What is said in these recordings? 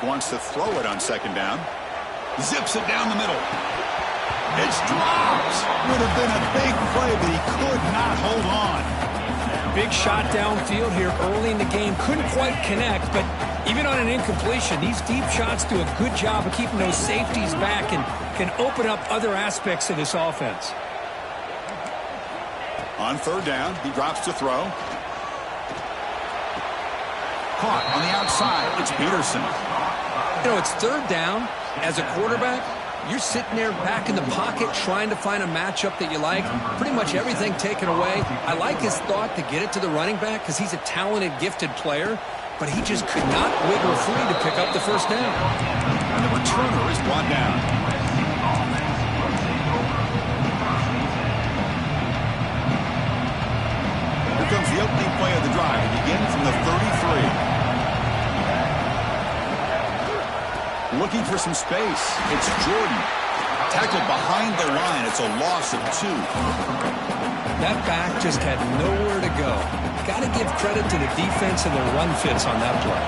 wants to throw it on second down. Zips it down the middle. It's dropped. Would have been a big play, but he could not hold on. Big shot downfield here early in the game. Couldn't quite connect, but even on an incompletion, these deep shots do a good job of keeping those safeties back and can open up other aspects of this offense. On third down, he drops to throw. Caught on the outside. It's Peterson. You know, it's third down. As a quarterback, you're sitting there back in the pocket trying to find a matchup that you like. Pretty much everything taken away. I like his thought to get it to the running back because he's a talented, gifted player, but he just could not wiggle free to pick up the first down. And the returner is brought down. Here comes the opening play of the drive. It begins from the 33. Looking for some space. It's Jordan. Tackled behind the line. It's a loss of 2. That back just had nowhere to go. Got to give credit to the defense and their run fits on that play.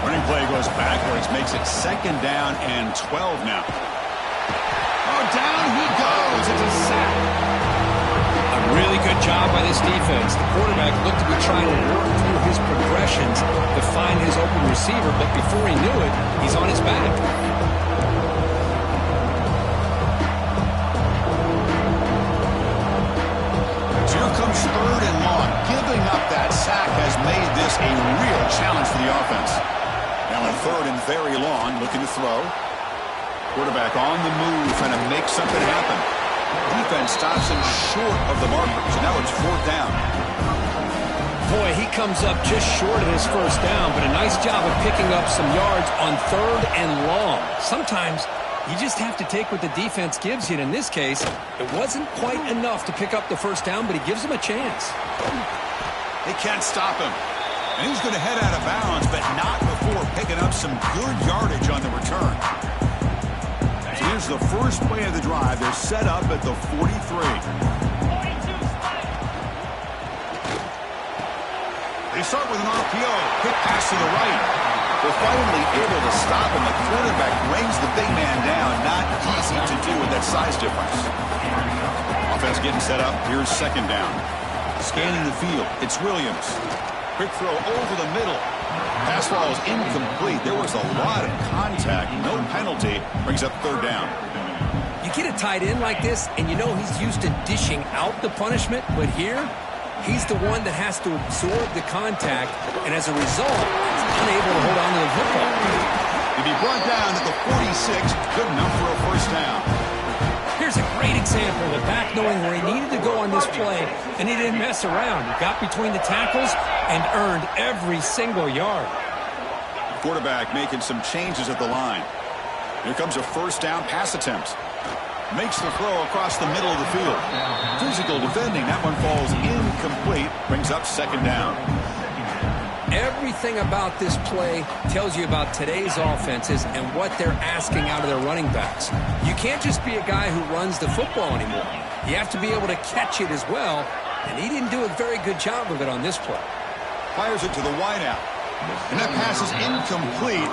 Running play goes backwards. Makes it second down and 12 now. Oh, down he goes. It's a sack. A really good job by this defense. The quarterback looked to be trying to work through his progressions to find his open receiver, but before he knew it, he's on his back. So here comes third and long. Giving up that sack has made this a real challenge for the offense. Now in third and very long, looking to throw. Quarterback on the move, trying to make something happen. Defense stops him short of the marker, so now it's fourth down. Boy, he comes up just short of his first down, but a nice job of picking up some yards on third and long. Sometimes you just have to take what the defense gives you, and in this case, it wasn't quite enough to pick up the first down, but he gives him a chance. They can't stop him. And he's going to head out of bounds, but not before picking up some good yardage on the return. Here's the first play of the drive. They're set up at the 43. They start with an RPO. Quick pass to the right. They're finally able to stop him. The quarterback brings the big man down. Not easy to do with that size difference. Offense getting set up. Here's second down. Scanning the field. It's Williams. Quick throw over the middle. Pass ball is incomplete. There was a lot of contact. No penalty. Brings up third down. You get a tight end like this, and you know he's used to dishing out the punishment, but here, he's the one that has to absorb the contact, and as a result, he's unable to hold on to the football. He'll be brought down at the 46. Good enough for a first down. Here's a great example of the back knowing where he needed to go on this play, and he didn't mess around. He got between the tackles and earned every single yard. Quarterback making some changes at the line. Here comes a first down pass attempt. Makes the throw across the middle of the field. Physical defending. That one falls incomplete. Brings up second down. Everything about this play tells you about today's offenses and what they're asking out of their running backs. You can't just be a guy who runs the football anymore. You have to be able to catch it as well, and he didn't do a very good job of it on this play. Fires it to the wideout. And that pass is incomplete.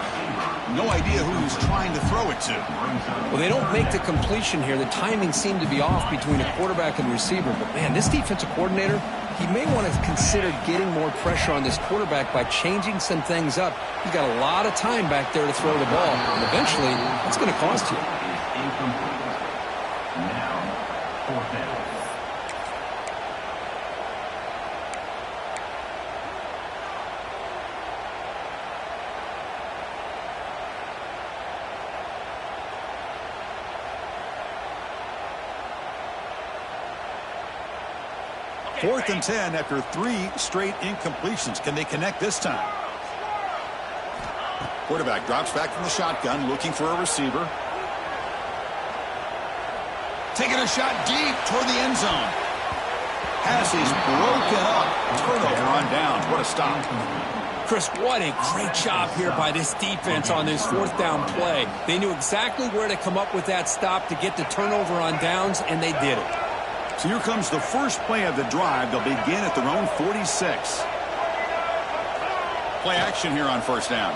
No idea who he's trying to throw it to. Well, they don't make the completion here. The timing seemed to be off between a quarterback and receiver. But, man, this defensive coordinator, he may want to consider getting more pressure on this quarterback by changing some things up. He's got a lot of time back there to throw the ball. And eventually, it's going to cost you. Now, fourth down. Fourth and 10 after 3 straight incompletions. Can they connect this time? Quarterback drops back from the shotgun, looking for a receiver. Taking a shot deep toward the end zone. Pass is broken up. Turnover on downs. What a stop. Chris, what a great job here by this defense on this fourth down play. They knew exactly where to come up with that stop to get the turnover on downs, and they did it. So here comes the first play of the drive. They'll begin at their own 46. Play action here on first down.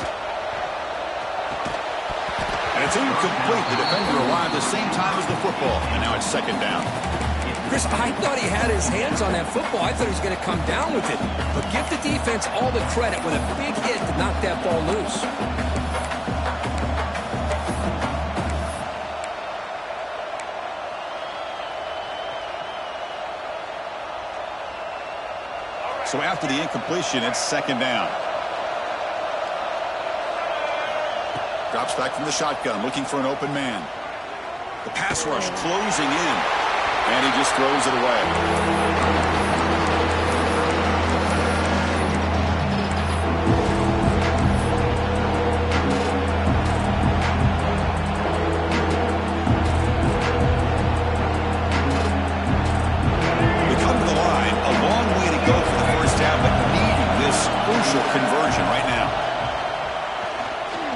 It's incomplete. The defender arrived the same time as the football, and now it's second down. Chris, I thought he had his hands on that football. I thought he was going to come down with it. But give the defense all the credit with a big hit to knock that ball loose. So after the incompletion, it's second down. Drops back from the shotgun, looking for an open man. The pass rush closing in, and he just throws it away. Conversion right now.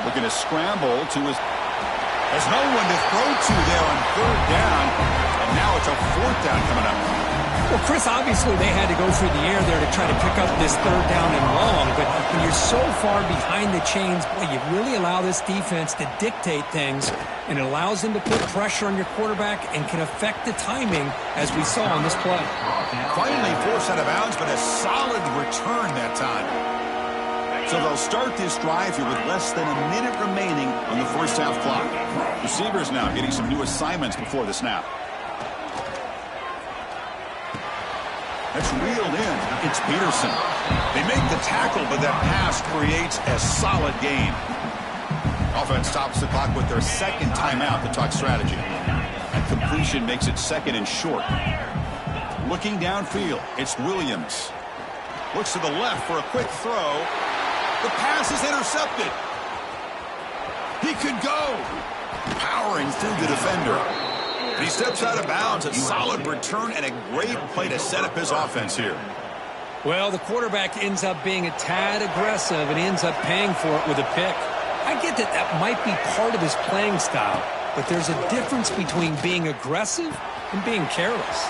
Looking to scramble to his... There's no one to throw to there on third down, and now it's a fourth down coming up. Well, Chris, obviously they had to go through the air there to try to pick up this third down and long, but when you're so far behind the chains, boy, you really allow this defense to dictate things, and it allows them to put pressure on your quarterback and can affect the timing, as we saw on this play. Finally forced out of bounds, but a solid return that time. So they'll start this drive here with less than a minute remaining on the first half clock. Receivers now getting some new assignments before the snap. That's reeled in. It's Peterson. They make the tackle, but that pass creates a solid gain. Offense stops the clock with their second timeout to talk strategy. And completion makes it second and short. Looking downfield, it's Williams. Looks to the left for a quick throw. The pass is intercepted. He could go. Powering through the defender. And he steps out of bounds. A solid return and a great play to set up his offense here. Well, the quarterback ends up being a tad aggressive and ends up paying for it with a pick. I get that that might be part of his playing style, but there's a difference between being aggressive and being careless.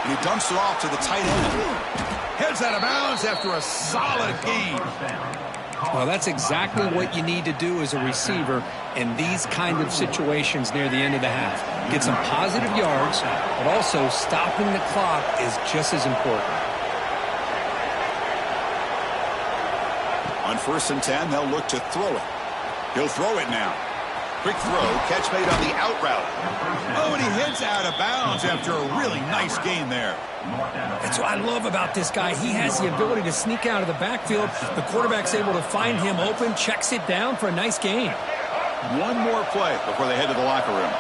And he dumps it off to the tight end. Heads out of bounds after a solid gain. Well, that's exactly what you need to do as a receiver in these kind of situations near the end of the half. Get some positive yards, but also stopping the clock is just as important. On 1st and 10, they'll look to throw it. He'll throw it now. Quick throw, catch made on the out route. Oh, and he heads out of bounds after a really nice gain there. That's what I love about this guy. He has the ability to sneak out of the backfield. The quarterback's able to find him open, checks it down for a nice gain. One more play before they head to the locker room.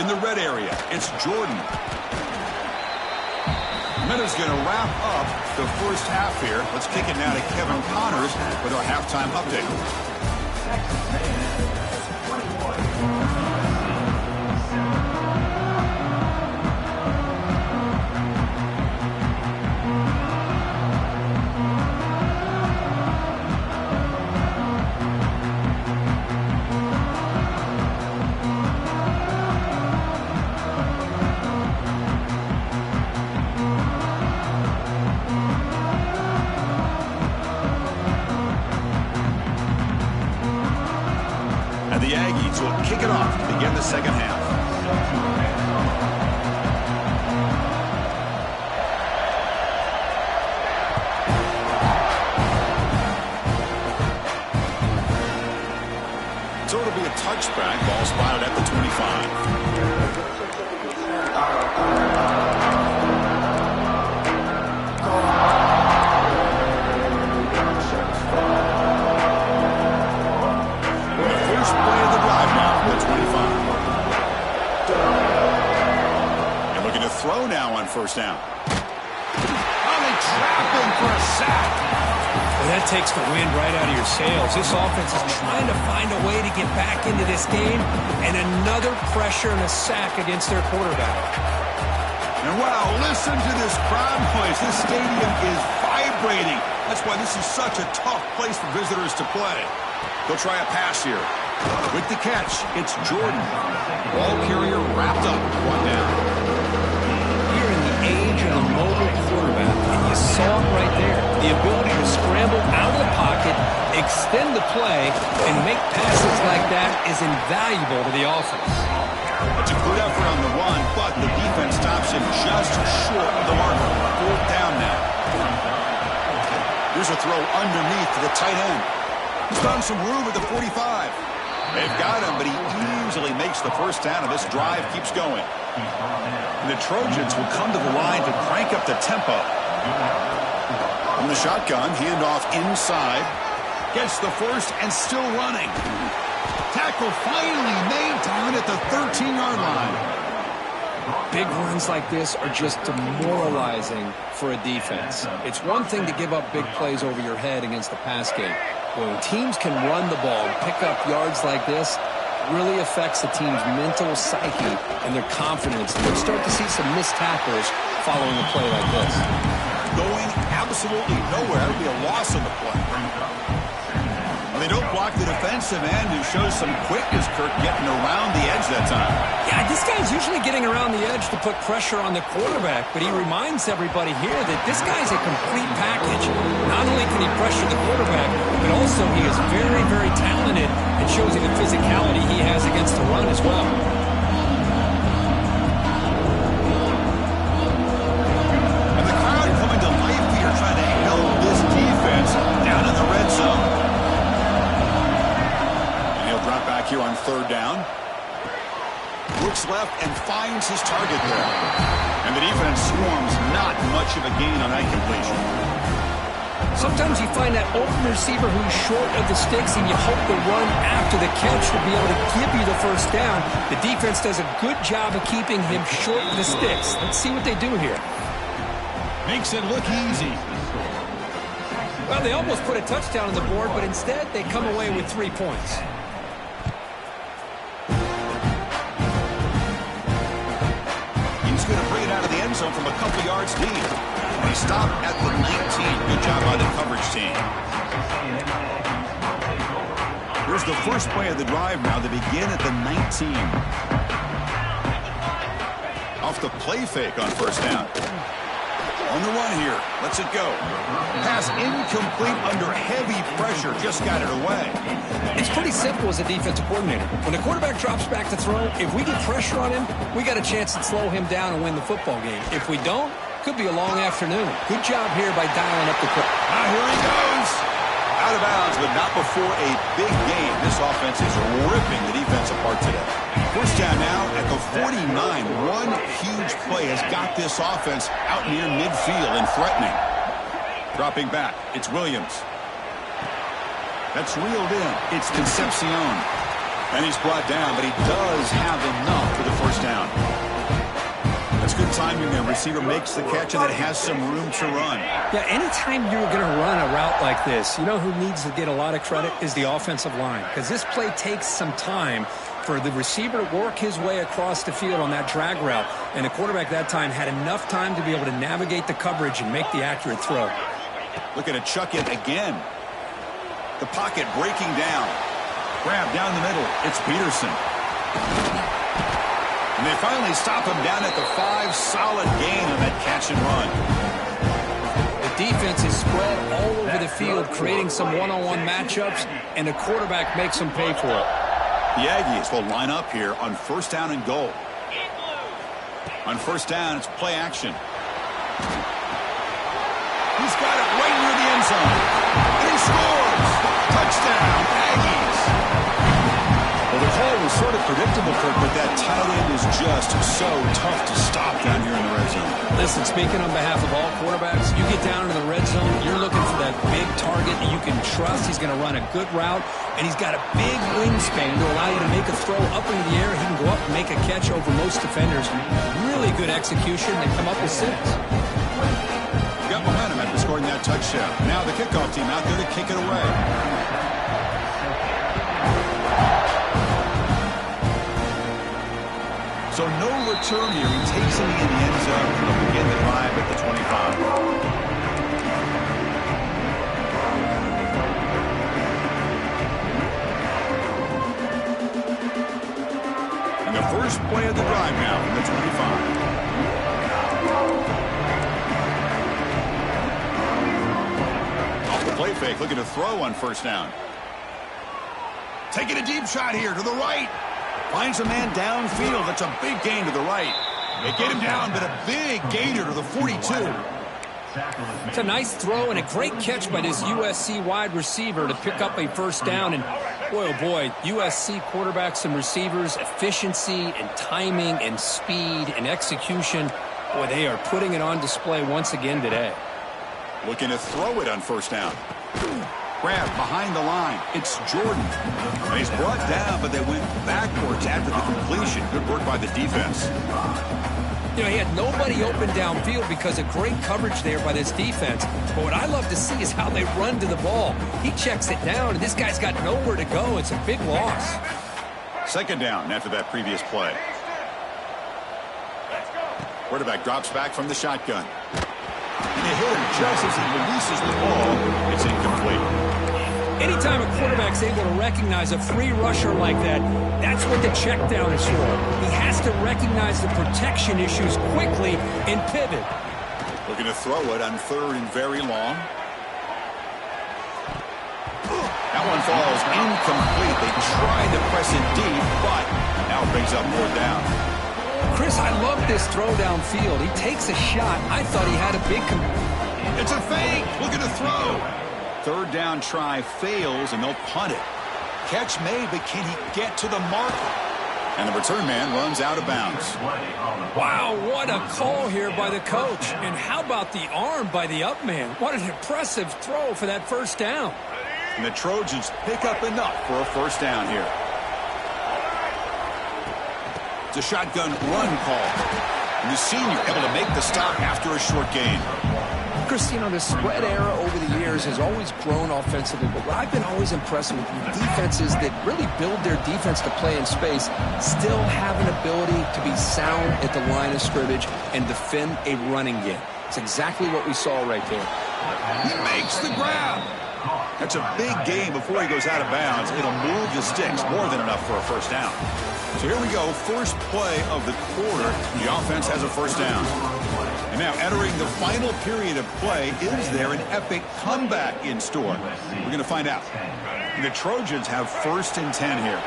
In the red area, it's Jordan. Minutes going to wrap up the first half here. Let's kick it now to Kevin Connors with our halftime update. The Aggies will kick it off to begin the second half. So it'll be a touchback. Ball spotted at the 25. Throw now on 1st down. Oh, they trap him for a sack. Well, that takes the wind right out of your sails. This offense is trying to find a way to get back into this game, and another pressure and a sack against their quarterback. And wow, listen to this crowd noise. This stadium is vibrating. That's why this is such a tough place for visitors to play. They'll try a pass here. With the catch, it's Jordan. Ball carrier wrapped up, 1 down. Here in the pull out of the pocket, extend the play, and make passes like that is invaluable to the offense. It's a good effort on the run, but the defense stops him just short of the marker. 4th down now. Here's a throw underneath to the tight end. He's found some room at the 45. They've got him, but he easily makes the first down, and this drive keeps going. And the Trojans will come to the line to crank up the tempo. From the shotgun, handoff inside. Gets the first and still running. Tackle finally made down at the 13-yard line. Big runs like this are just demoralizing for a defense. It's one thing to give up big plays over your head against the pass game. When teams can run the ball and pick up yards like this, it really affects the team's mental psyche and their confidence. And you'll start to see some missed tackles following a play like this. Going absolutely nowhere. That would be a loss on the play. They don't block the defensive end, who shows some quickness, Kirk, getting around the edge that time. Yeah, this guy's usually getting around the edge to put pressure on the quarterback, but he reminds everybody here that this guy's a complete package. Not only can he pressure the quarterback, but also he is very, very talented and shows you the physicality he has against the run as well. And the crowd coming to life here, trying to help this defense down in the red zone. Drop back here on 3rd down. Looks left and finds his target there. And the defense swarms, not much of a gain on that completion. Sometimes you find that open receiver who's short of the sticks, and you hope the run after the catch will be able to give you the first down. The defense does a good job of keeping him short of the sticks. Let's see what they do here. Makes it look easy. Well, they almost put a touchdown on the board, but instead they come away with 3 points. Going to bring it out of the end zone from a couple yards deep. They stop at the 19. Good job by the coverage team. Here's the first play of the drive now. They begin at the 19. Off the play fake on 1st down. On the run here. Lets it go. Pass incomplete under heavy pressure. Just got it away. It's pretty simple as a defensive coordinator. When the quarterback drops back to throw, if we get pressure on him, we got a chance to slow him down and win the football game. If we don't, could be a long afternoon. Good job here by dialing up the clock. Here he goes. Out of bounds, but not before a big game. This offense is ripping the defense apart today. 1st down now at the 49. One huge play has got this offense out near midfield and threatening. Dropping back, it's Williams. That's reeled in. It's Concepcion. And he's brought down, but he does have enough for the first down. That's good timing there. Receiver makes the catch, and it has some room to run. Yeah, anytime you're going to run a route like this, you know who needs to get a lot of credit is the offensive line, because this play takes some time for the receiver to work his way across the field on that drag route, and the quarterback that time had enough time to be able to navigate the coverage and make the accurate throw. Looking to chuck it again. The pocket breaking down. Grab down the middle. It's Peterson. And they finally stop him down at the 5. Solid gain on that catch and run. The defense is spread all over the field, creating some one-on-one matchups, and the quarterback makes them pay for it. The Aggies will line up here on 1st down and goal. On 1st down, it's play action. He's got it right near the end zone. And he scores! Touchdown, Aggies! Well, the call was sort of predictable, Kirk, but that tight end is just so tough to stop down here in the red zone. Listen, speaking on behalf of all quarterbacks, you get down into the red zone, you're looking for that big target that you can trust. He's going to run a good route, and he's got a big wingspan to allow you to make a throw up into the air. He can go up and make a catch over most defenders. Really good execution. They come up with 6. Got momentum after scoring that touchdown. Now the kickoff team out there to kick it away. So no return here. He takes it in the end zone. He'll begin the drive at the 25. And the first play of the drive now from the 25. Play fake, fake, looking to throw on first down. Taking a deep shot here to the right. Finds a man downfield. That's a big gain to the right. They get him down, but a big gainer to the 42. It's a nice throw and a great catch by this USC wide receiver to pick up a first down. And boy, oh boy, USC quarterbacks and receivers, efficiency and timing and speed and execution. Boy, they are putting it on display once again today. Looking to throw it on first down. Grab behind the line. It's Jordan. And he's brought down, but they went backwards after the completion. Good work by the defense. You know, he had nobody open downfield because of great coverage there by this defense. But what I love to see is how they run to the ball. He checks it down, and this guy's got nowhere to go. It's a big loss. Second down after that previous play. Quarterback drops back from the shotgun. And they hit him just as he releases the ball. It's incomplete. Anytime a quarterback's able to recognize a free rusher like that, that's what the check down is for. He has to recognize the protection issues quickly and pivot. Looking to throw it on third and very long. That one falls incomplete. They tried to press it deep, but now it brings up more down. Chris, I love this throw downfield. He takes a shot. I thought he had a big... It's a fake. Looking to throw. Third down try fails, and they'll punt it. Catch made, but can he get to the marker? And the return man runs out of bounds. Wow, what a call here by the coach. And how about the arm by the up man? What an impressive throw for that first down. And the Trojans pick up enough for a first down here. It's a shotgun run call. And the senior able to make the stop after a short gain. Chris, you know, the spread era over the years has always grown offensively, but what I've been always impressed with defenses that really build their defense to play in space still have an ability to be sound at the line of scrimmage and defend a running game. It's exactly what we saw right there. He makes the grab. That's a big gain before he goes out of bounds. It'll move the sticks, more than enough for a first down. So here we go, first play of the quarter. The offense has a first down. And now entering the final period of play, is there an epic comeback in store? We're going to find out. The Trojans have first and 10 here.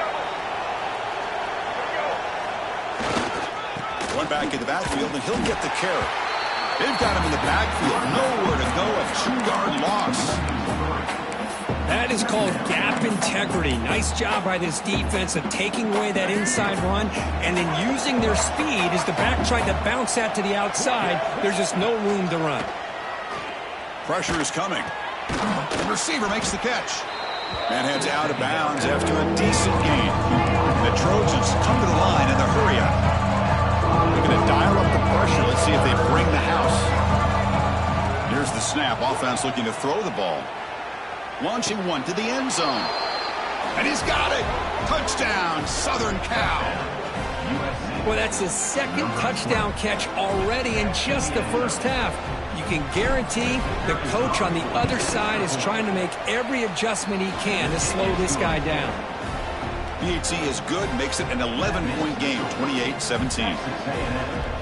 One back in the backfield, and he'll get the carry. They've got him in the backfield. Nowhere to go, a 2-yard loss. That is called gap integrity. Nice job by this defense of taking away that inside run and then using their speed as the back tried to bounce that to the outside. There's just no room to run. Pressure is coming. The receiver makes the catch. Man heads out of bounds after a decent gain. The Trojans come to the line in the hurry up. They're going to dial up the pressure. Let's see if they bring the house. Here's the snap. Offense looking to throw the ball. Launching one to the end zone. And he's got it. Touchdown, Southern Cal. Well, that's his second touchdown catch already in just the first half. You can guarantee the coach on the other side is trying to make every adjustment he can to slow this guy down. PHC is good, makes it an 11-point game, 28-17.